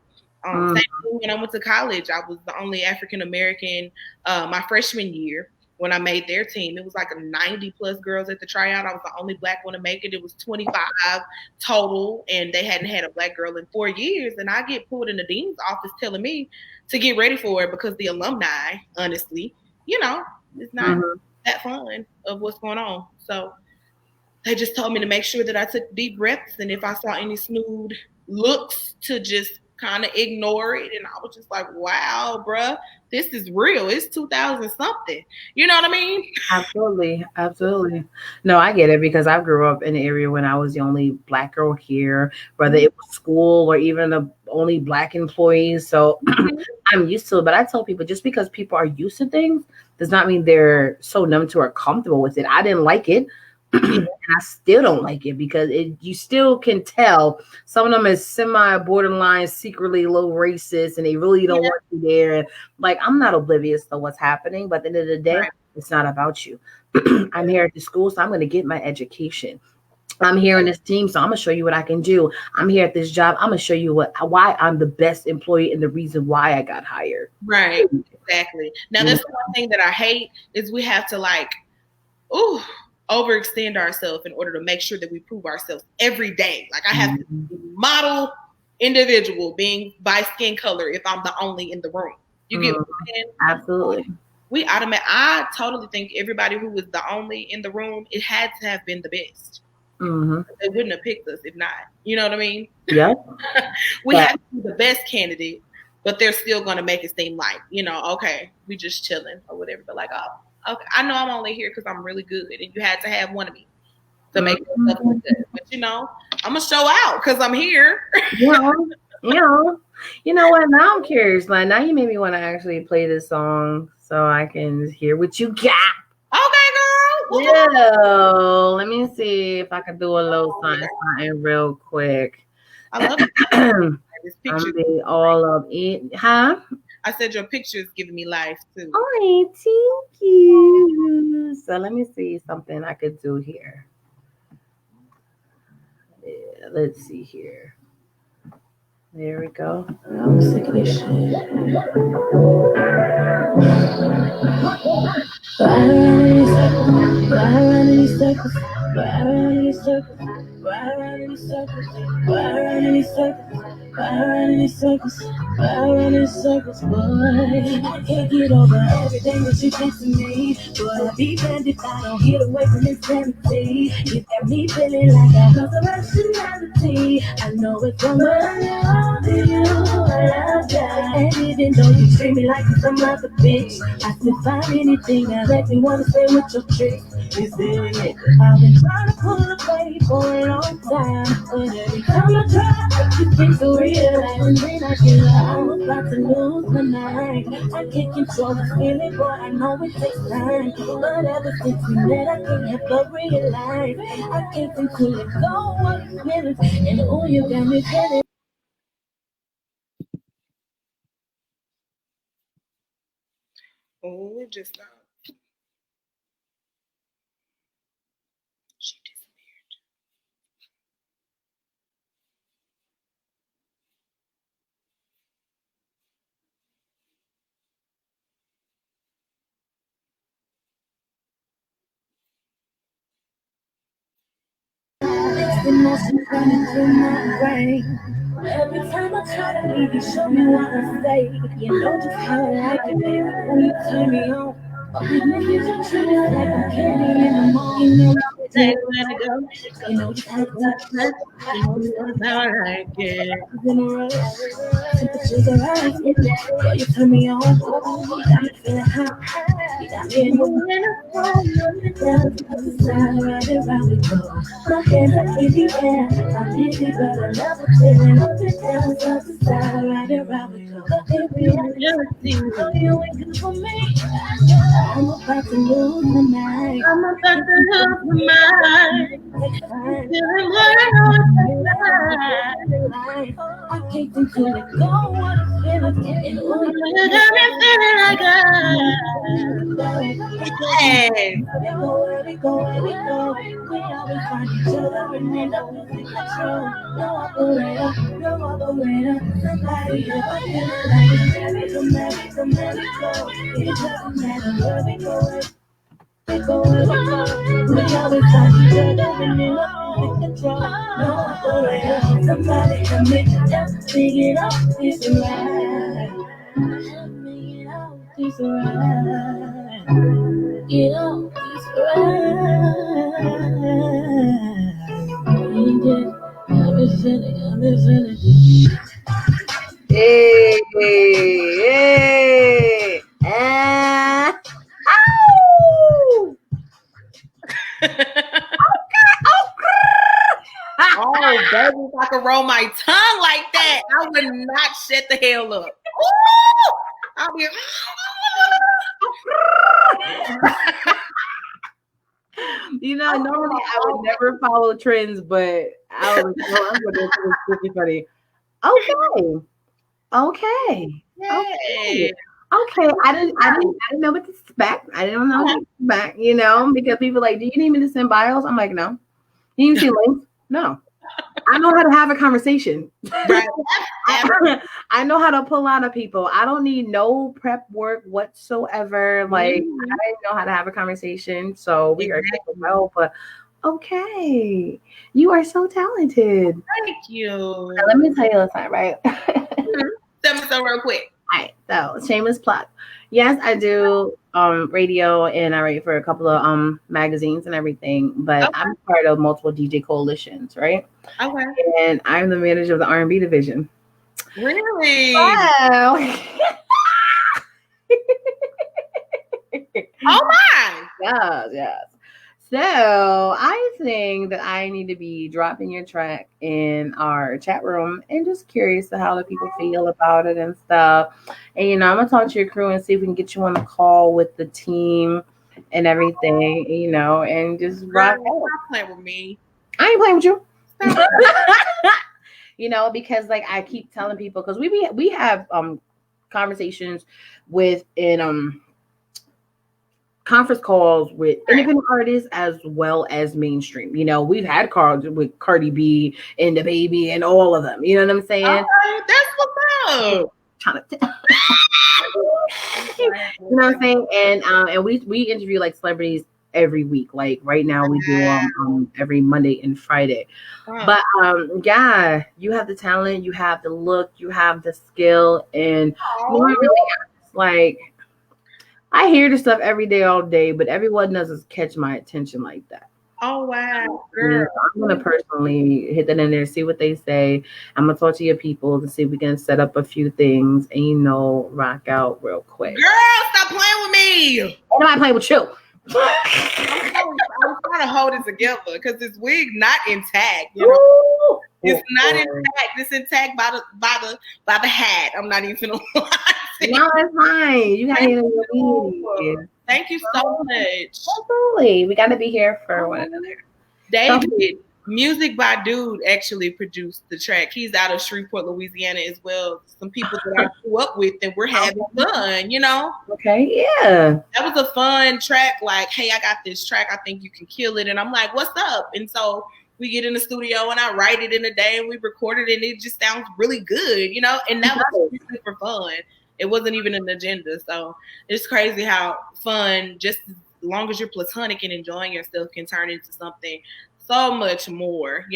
Same thing when I went to college, I was the only African American my freshman year. When I made their team, it was like 90 plus girls at the tryout. I was the only Black one to make it. It was 25 total, and they hadn't had a Black girl in 4 years. And I get pulled in the dean's office telling me to get ready for it because the alumni, honestly, it's not that fun of what's going on. So they just told me to make sure that I took deep breaths, and if I saw any smooth looks, to just kind of ignore it. And I was just like, wow, bruh, this is real. It's 2000 something. You know what I mean? Absolutely. No, I get it because I grew up in an area when I was the only Black girl here, whether it was school or even the only Black employees. So I'm used to it. But I tell people, just because people are used to things does not mean they're so numb to or comfortable with it. I didn't like it. And I still don't like it because you still can tell some of them is semi borderline secretly a little racist and they really don't want you there. And like, I'm not oblivious to what's happening, but at the end of the day, it's not about you. I'm here at the school, so I'm going to get my education. I'm here in this team, so I'm going to show you what I can do. I'm here at this job. I'm going to show you why I'm the best employee and the reason why I got hired. Right. Exactly. Now, that's the one thing that I hate is we have to overextend ourselves in order to make sure that we prove ourselves every day. Like I have to be model individual being by skin color if I'm the only in the room. You get what I'm saying? Absolutely. I totally think everybody who was the only in the room, it had to have been the best. They wouldn't have picked us if not. You know what I mean? Yeah. We have to be the best candidate, but they're still going to make it seem like, okay, we just chilling or whatever. But like, oh, okay, I know I'm only here because I'm really good, and you had to have one of me to make yourself look good. But I'm gonna show out because I'm here. You know what? Now I'm curious. Like now, you made me want to actually play this song so I can hear what you got. Okay, girl. Yeah. Let me see if I can do a little something real quick. I love it. This picture. All of it, huh? I said your picture is giving me life too. All right, thank you. So let me see something I could do here. Yeah, let's see here. There we go. I'm sick of this shit. Why around in circles? Why around in circles? Why around in circles? Why around in circles? Why around in circles? Why around in circles? Why around in circles, boy? I can't get over everything that you did to me. Boy, I'd be bad if I don't get away from insanity. You got me feeling like a hustle personality. I know it's from earlier. And even though you treat me like some other bitch, I still find anything that makes me wanna stay with your chick. Is there it? I've been trying to pull away for a long time, but every time I try, you seem to realize, and then I feel like I'm about to lose my mind. I can't control the feeling, boy, I know it takes time, but ever since we met, I can't help but realize I can't seem to let go of the feelings, and oh, you got me feeling. Oh, it just stopped. She disappeared. Emotions running through my brain. Every time I try to leave, you show me what I say. You know just how I like it, baby. When you turn me on, niggas you treat me like I'm candy in the morning. You know That's where to go. you know just how to touch. You know that's how I like it. In a rush, temperatures are rising. Girl, you turn me on. You got me feeling hot. You got me in You in a phone, down to the side, right around we go. My hands are in the air. I'm busy, but I love it. Feeling up and down to the side, right around we go. Baby, jealousy. I know you ain't good for me. I'm about to lose my mind. I'm about to lose my mind. Feeling what I know I can't seem to let go of the feelings. And all you got me feeling like yes. we go. We always find each other and end up losing control. No operator, no operator. Somebody else, I feel like it's let it go. It doesn't matter where we go. We always find each other and end up losing control. No operator, somebody come in, just figure it out. It's right. Figure it out. It's right. You know, it's right. Hey, hey, ow! Oh, baby, if I could roll my tongue like that, I would not shut the hell up. Ooh! I'll be You know, normally I would never follow trends, but I was like, oh, I'm going to do this pretty funny. Okay. Okay. Yay. Okay. I didn't know what to expect. I didn't know what to expect, you know, because people are like, do you need me to send bios? I'm like, no. You need to see links? No. I know how to have a conversation. Right. I know how to pull out of people. I don't need no prep work whatsoever. Like, I know how to have a conversation. So we are good to go. But okay, you are so talented. Thank you. Now, let me tell you something, right? Tell me so real quick. All right, so shameless plug. Yes, I do radio and I write for a couple of magazines and everything, but I'm part of multiple DJ coalitions, right? Okay. And I'm the manager of the R&B division. Really? Wow. Oh my. Yes. So I think that I need to be dropping your track in our chat room and just curious to how the people feel about it and stuff. And you know, I'm gonna talk to your crew and see if we can get you on the call with the team and everything, you know, and just rock out. Stop playing with me. I ain't playing with you. You know, because like I keep telling people, because we have conversations with in conference calls with independent artists as well as mainstream. You know, we've had calls with Cardi B and the Baby and all of them. You know what I'm saying? Okay, that's what's up. You know what I'm saying? And we interview like celebrities every week. Like right now we do every Monday and Friday. But yeah, you have the talent, you have the look, you have the skill, and like I hear the stuff every day, all day, but everyone doesn't catch my attention like that. Oh wow, girl. I'm gonna personally hit that in there, see what they say. I'm gonna talk to your people to see if we can set up a few things and rock out real quick. Girl, stop playing with me. Ain't nobody playing with you. I'm trying to hold it together because this wig not intact. You know, it's not intact. It's intact by the hat. I'm not even gonna lie. No, it's fine. You gotta hear the Thank you so much. Absolutely, we gotta be here for one another. David, Music by Dude actually produced the track. He's out of Shreveport, Louisiana as well. Some people that I grew up with and we're having fun, Okay, yeah. That was a fun track. Like, hey, I got this track. I think you can kill it. And I'm like, what's up? And so we get in the studio and I write it in a day and we record it and it just sounds really good, And that was super fun. It wasn't even an agenda. So it's crazy how fun, just as long as you're platonic and enjoying yourself, can turn into something so much more,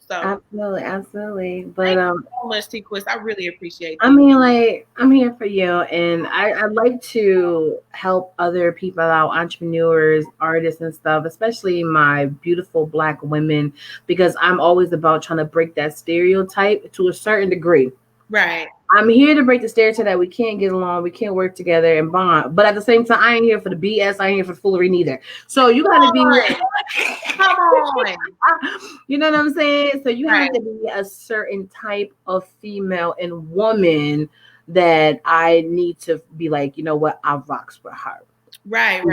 So absolutely. But thank you so much, TQuest. I really appreciate that. I mean, like, I'm here for you, and I'd like to help other people out, entrepreneurs, artists, and stuff, especially my beautiful Black women, because I'm always about trying to break that stereotype to a certain degree. Right. I'm here to break the stereotype that we can't get along, we can't work together and bond. But at the same time, I ain't here for the BS. I ain't here for the foolery neither. So you got to be. Come on. You know what I'm saying? So you have to be a certain type of female and woman that I need to be like, you know what? I rocks with her. Right.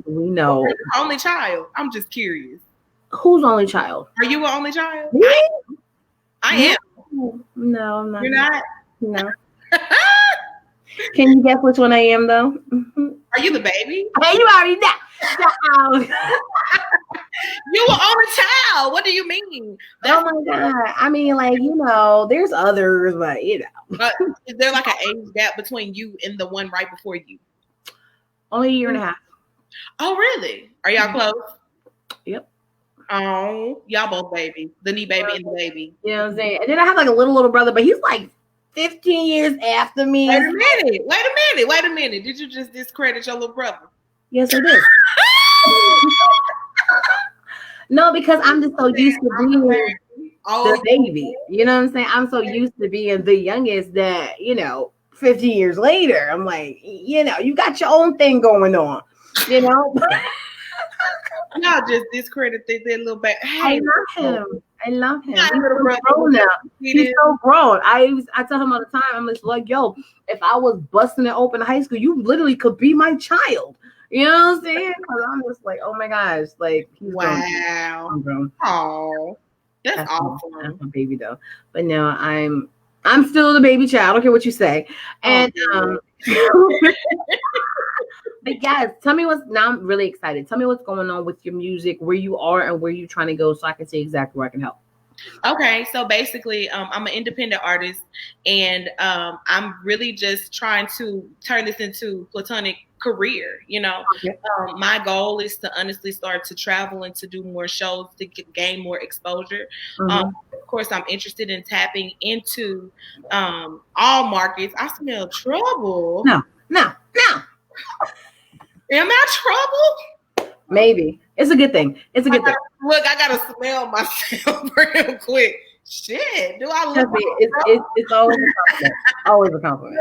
We know. Only child. I'm just curious. Who's only child? Are you an only child? Me? I am. No, I'm not. You're not? No. Can you guess which one I am, though? Are you the baby? Hey, you already know. You were only child. What do you mean? Oh my God. I mean, like, there's others, but But is there like an age gap between you and the one right before you? Only a year and a half. Oh, really? Are y'all close? Yep. Oh, y'all both babies. The knee baby and the baby. You know what I'm saying? And then I have like a little brother, but he's like 15 years after me. Wait a minute. Did you just discredit your little brother? Yes, I did. No, because I'm just so used to being the baby. You know what I'm saying? I'm so used to being the youngest that, 50 years later, I'm like, you got your own thing going on, Y'all just discredit their little baby. Hey, I love him. He's so grown now. He's so grown. I tell him all the time, I'm just like, yo, if I was busting it open in high school, you literally could be my child. You know what I'm saying? Because I'm just like, oh my gosh, like, he's grown. Oh, that's awesome. That's my baby though. But no, I'm still the baby child. I don't care what you say. And but guys, tell me now I'm really excited. Tell me what's going on with your music, where you are and where you're trying to go so I can see exactly where I can help. Okay, so basically, I'm an independent artist, and I'm really just trying to turn this into platonic career. Okay. My goal is to honestly start to travel and to do more shows to gain more exposure. Mm-hmm. Of course, I'm interested in tapping into all markets. I smell trouble. No. Am I trouble? Maybe. It's a good thing. It's a good thing. Look, I gotta smell myself real quick. Shit, do I look? It's always a compliment. Always a compliment.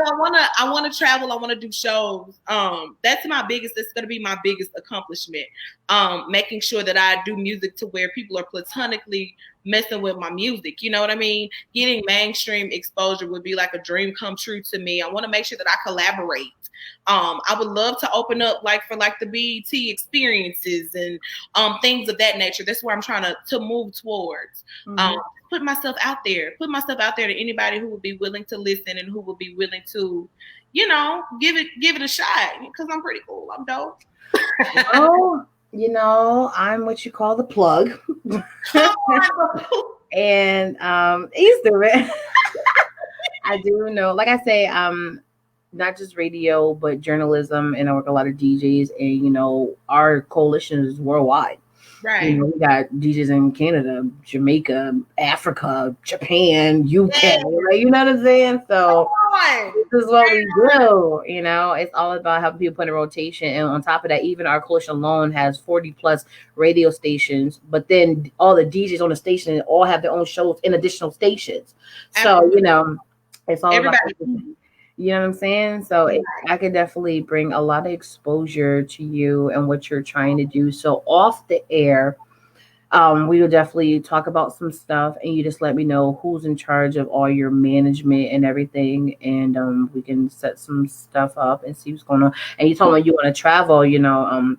I wanna travel. I wanna do shows. That's gonna be my biggest accomplishment. Making sure that I do music to where people are platonically messing with my music. You know what I mean? Getting mainstream exposure would be like a dream come true to me. I want to make sure that I collaborate. I would love to open up for the BET experiences and things of that nature. That's where I'm trying to move towards. Mm-hmm. Put myself out there to anybody who would be willing to listen and who would be willing to, give it a shot, because I'm pretty cool. I'm dope. I'm what you call the plug. And Easter egg. I do know, like I say, not just radio, but journalism, and I work a lot of DJs, and our coalition is worldwide. Right. We got DJs in Canada, Jamaica, Africa, Japan, UK. Like, you know what I'm saying? So this is what we do. It's all about helping people put in rotation. And on top of that, even our coalition alone has 40 plus radio stations. But then all the DJs on the station all have their own shows in additional stations. So, it's all about. You know what I'm saying? So I could definitely bring a lot of exposure to you and what you're trying to do. So off the air, we will definitely talk about some stuff, and you just let me know who's in charge of all your management and everything, and we can set some stuff up and see what's going on. And you told me you want to travel.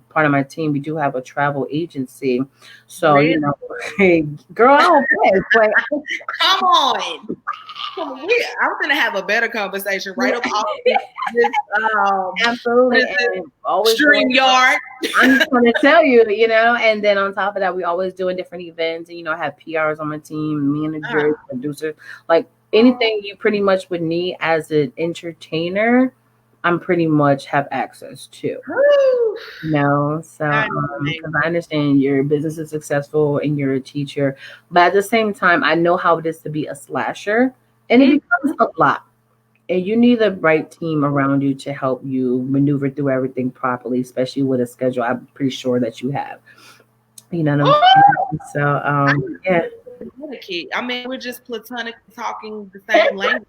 Part of my team, we do have a travel agency, so really? Hey, girl, I don't play. Come on. I'm gonna have a better conversation right up off this. Absolutely, and always StreamYard. I'm just going to tell you, and then on top of that, we always doing different events, and I have PRs on my team, managers, producers, like anything you pretty much would need as an entertainer. I'm pretty much have access to. So because I understand your business is successful and you're a teacher, but at the same time, I know how it is to be a slasher. And it becomes a lot. And you need the right team around you to help you maneuver through everything properly, especially with a schedule I'm pretty sure that you have. You know what I'm saying? So, yeah. I mean, we're just platonically talking the same language.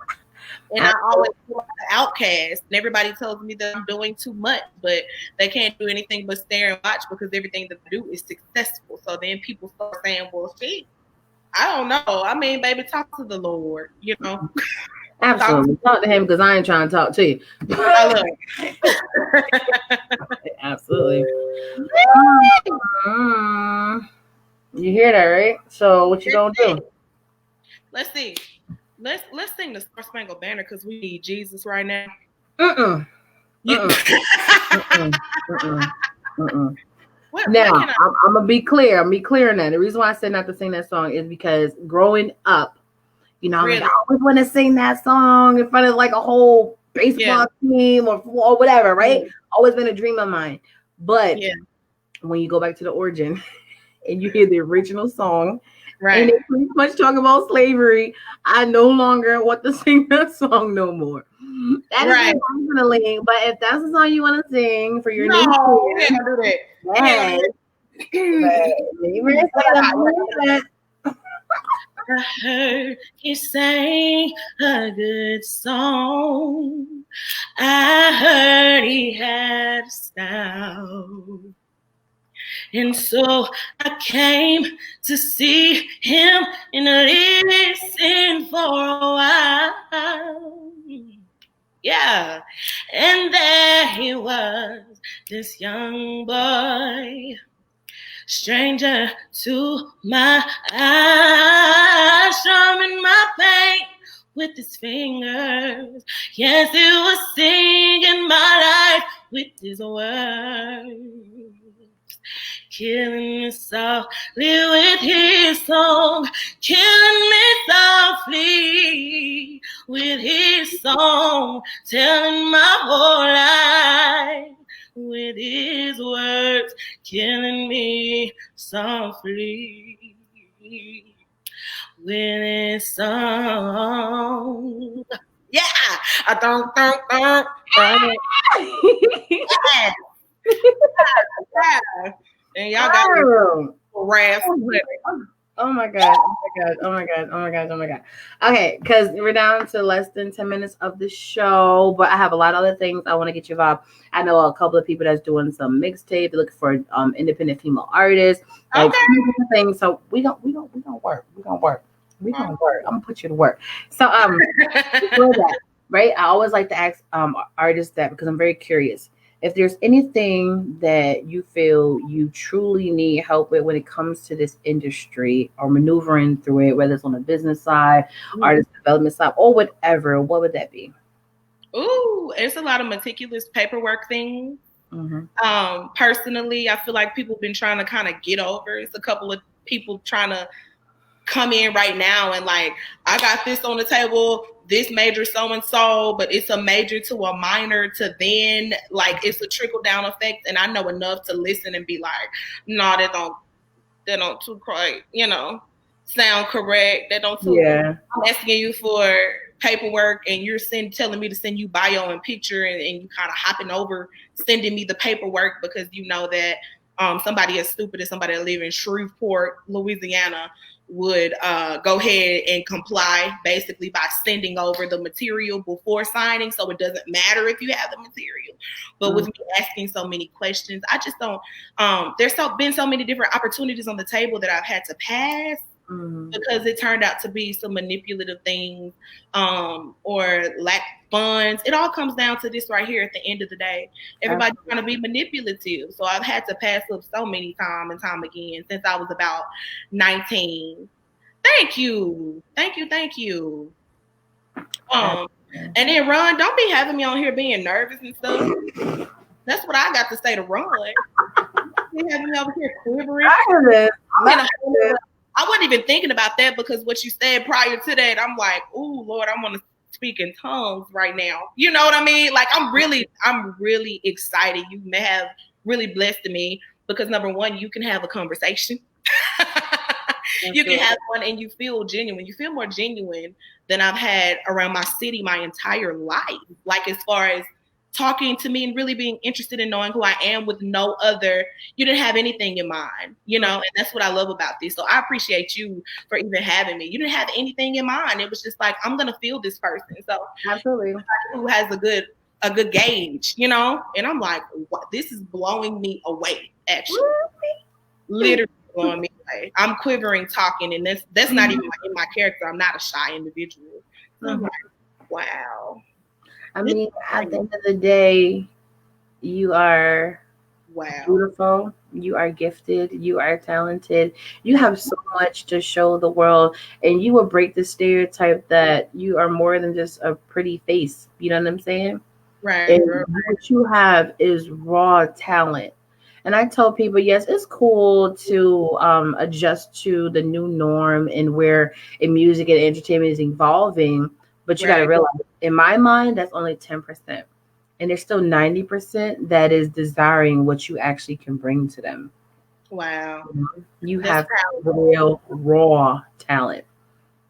And I always feel like the outcast. And everybody tells me that I'm doing too much, but they can't do anything but stare and watch because everything that they do is successful. So then people start saying, well, shit, I don't know. I mean, baby, talk to the Lord, Absolutely. Talk to him because I ain't trying to talk to you. Absolutely. You hear that, right? So what you gonna do? Let's see. Let's sing the Star Spangled Banner because we need Jesus right now. Now, I'm gonna be clear. I'm be clear on that. The reason why I said not to sing that song is because growing up, really? I always want to sing that song in front of like a whole baseball team or whatever, right? Always been a dream of mine. But when you go back to the origin and you hear the original song, and they pretty much talk about slavery, I no longer want to sing that song no more. That is personally, but if that's the song you want to sing for your new year, do that. I heard he sang a good song. I heard he had a style. And so I came to see him and listen for a while. Yeah. And there he was, this young boy, stranger to my eyes, strumming my pain with his fingers. Yes, he was singing my life with his words, killing me softly with his song, killing me softly with his song, telling my whole life with his words, killing me softly with his song. Yeah, I don't. And y'all got wrath. Oh my god. Okay, because we're down to less than 10 minutes of the show, but I have a lot of other things I want to get you involved. I know a couple of people that's doing some mixtape, looking for independent female artists, like things. So we gonna work. I'm gonna put you to work. So right? I always like to ask artists that because I'm very curious. If there's anything that you feel you truly need help with when it comes to this industry or maneuvering through it, whether it's on the business side, artist development side, or whatever, what would that be? Ooh, it's a lot of meticulous paperwork things. Personally, I feel like people have been trying to kind of get over. It's a couple of people trying to come in right now and like, I got this on the table, this major so-and-so, but it's a major to a minor to then, like, it's a trickle-down effect, and I know enough to listen and be like, no, that don't that don't too quite, sound correct. That don't too. Yeah. I'm asking you for paperwork, and you're telling me to send you bio and picture, and you kind of hopping over sending me the paperwork because you know that somebody as stupid as somebody that live in Shreveport, Louisiana, would go ahead and comply basically by sending over the material before signing, so it doesn't matter if you have the material. But with me asking so many questions, I just don't. There's been so many different opportunities on the table that I've had to pass because it turned out to be some manipulative things or lack funds. It all comes down to this right here at the end of the day. Everybody's trying to be manipulative. So I've had to pass up so many time and time again since I was about 19. Thank you. And then Ron, don't be having me on here being nervous and stuff. That's what I got to say to Ron. You having me over here quivering. I wasn't even thinking about that because what you said prior to that, I'm like, oh Lord, I want to speak in tongues right now. You know what I mean? Like I'm really excited. You may have really blessed me because number one, you can have a conversation. You can have one and you feel genuine. You feel more genuine than I've had around my city my entire life. Like as far as talking to me and really being interested in knowing who I am with no other, you didn't have anything in mind, and that's what I love about this. So I appreciate you for even having me. You didn't have anything in mind. It was just like, I'm going to feel this person. So absolutely, who has a good gauge, and I'm like, what? This is blowing me away, actually. Literally blowing me away. I'm quivering talking, and that's not even in my character. I'm not a shy individual. So I'm like, wow. I mean, at the end of the day, you are beautiful. You are gifted. You are talented. You have so much to show the world. And you will break the stereotype that you are more than just a pretty face. You know what I'm saying? Right. And what you have is raw talent. And I tell people, yes, it's cool to adjust to the new norm and where music and entertainment is evolving. But you got to realize, in my mind, that's only 10%. And there's still 90% that is desiring what you actually can bring to them. Wow. You have real, raw talent.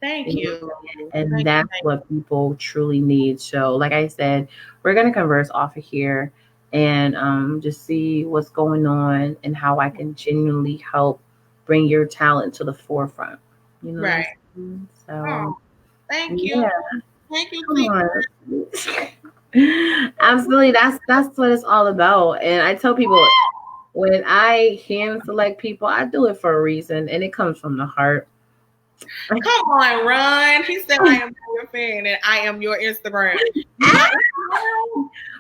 Thank you. And that's what people truly need. So, like I said, we're going to converse off of here and just see what's going on and how I can genuinely help bring your talent to the forefront. You know right. So, thank you. Yeah. Thank you. Come on. Absolutely. That's what it's all about. And I tell people, when I hand select people, I do it for a reason, and it comes from the heart. Come on, Ron. He said, I am your fan and I am your Instagram.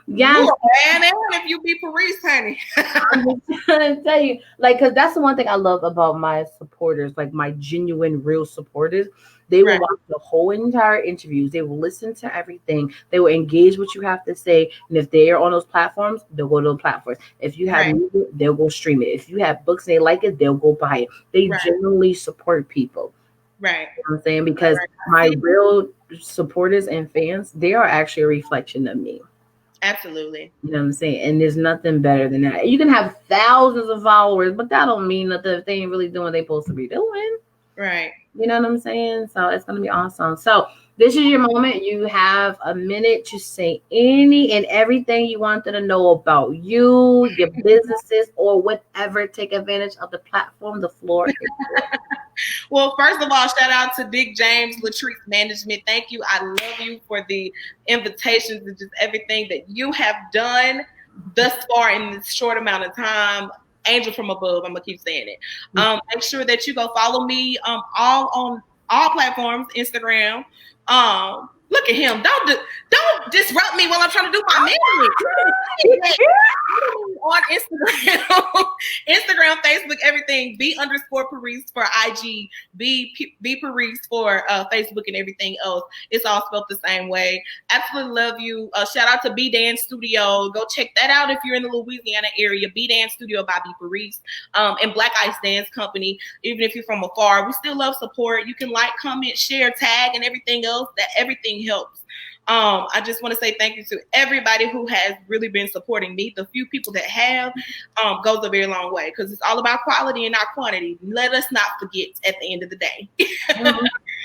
Yes. And if you be Pureese, honey. I'm just trying to tell you, because that's the one thing I love about my supporters, like my genuine, real supporters. They will watch the whole entire interviews. They will listen to everything. They will engage what you have to say. And if they are on those platforms, they'll go to the platforms. If you have music, they'll go stream it. If you have books and they like it, they'll go buy it. They genuinely support people. Right. You know what I'm saying? Because my real supporters and fans, they are actually a reflection of me. Absolutely. You know what I'm saying? And there's nothing better than that. You can have thousands of followers, but that don't mean nothing if they ain't really doing what they're supposed to be doing. Right. You know what I'm saying? So it's going to be awesome. So this is your moment. You have a minute to say any and everything you wanted to know about you, your businesses, or whatever. Take advantage of the platform. The floor is yours. Well, first of all, shout out to Dick James, Latrice Management. Thank you. I love you for the invitations and just everything that you have done thus far in this short amount of time. Angel from above. I'm gonna keep saying it. Make sure that you go follow me all on all platforms, Instagram. Look at him. Don't disrupt me while I'm trying to do my marriage. On Instagram, Facebook, everything. B_Pureese for IG. B Pureese for Facebook and everything else. It's all spelled the same way. Absolutely love you. Shout out to B Dance Studio. Go check that out if you're in the Louisiana area. B Dance Studio by B Pureese and Black Ice Dance Company. Even if you're from afar, we still love support. You can like, comment, share, tag, and everything else. That everything helps. I just want to say thank you to everybody who has really been supporting me. The few people that have goes a very long way, because it's all about quality and not quantity. Let us not forget at the end of the day.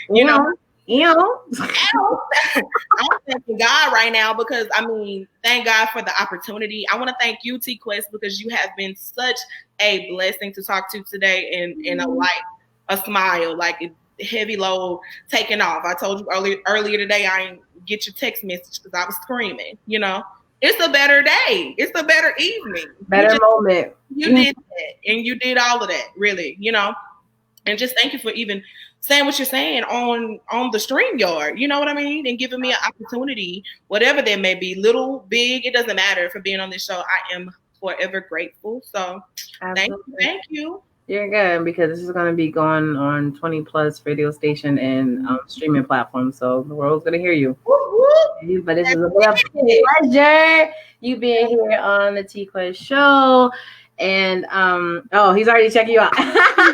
You know, I'm thanking God right now, because I mean, thank God for the opportunity. I want to thank you, TQuest, because you have been such a blessing to talk to today, and a light, a smile, like a heavy load taken off. I told you earlier today I didn't get your text message because I was screaming. You know, it's a better day. It's a better evening. Better moment. You did that, and you did all of that, really. You know, and just thank you for even saying what you're saying on the StreamYard, you know what I mean? And giving me an opportunity, whatever that may be, little, big, it doesn't matter, for being on this show. I am forever grateful. So thank you. You're good, because this is going to be going on 20 plus radio station and streaming platforms. So the world's going to hear you. But this is a pleasure you being here on the TQuest show. And he's already checking you out. That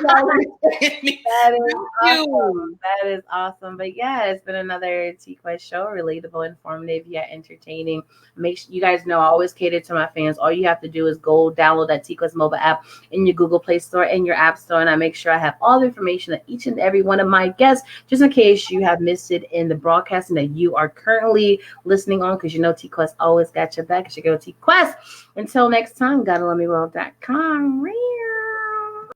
is awesome. But yeah, it's been another TQuest show, relatable, informative, yet entertaining. Make sure you guys know I always cater to my fans. All you have to do is go download that TQuest mobile app in your Google Play Store and your App Store, and I make sure I have all the information that each and every one of my guests, just in case you have missed it in the broadcasting that you are currently listening on, because you know TQuest always got your back. It's your girl TQuest. Until next time, GottaLoveMeWorld.com.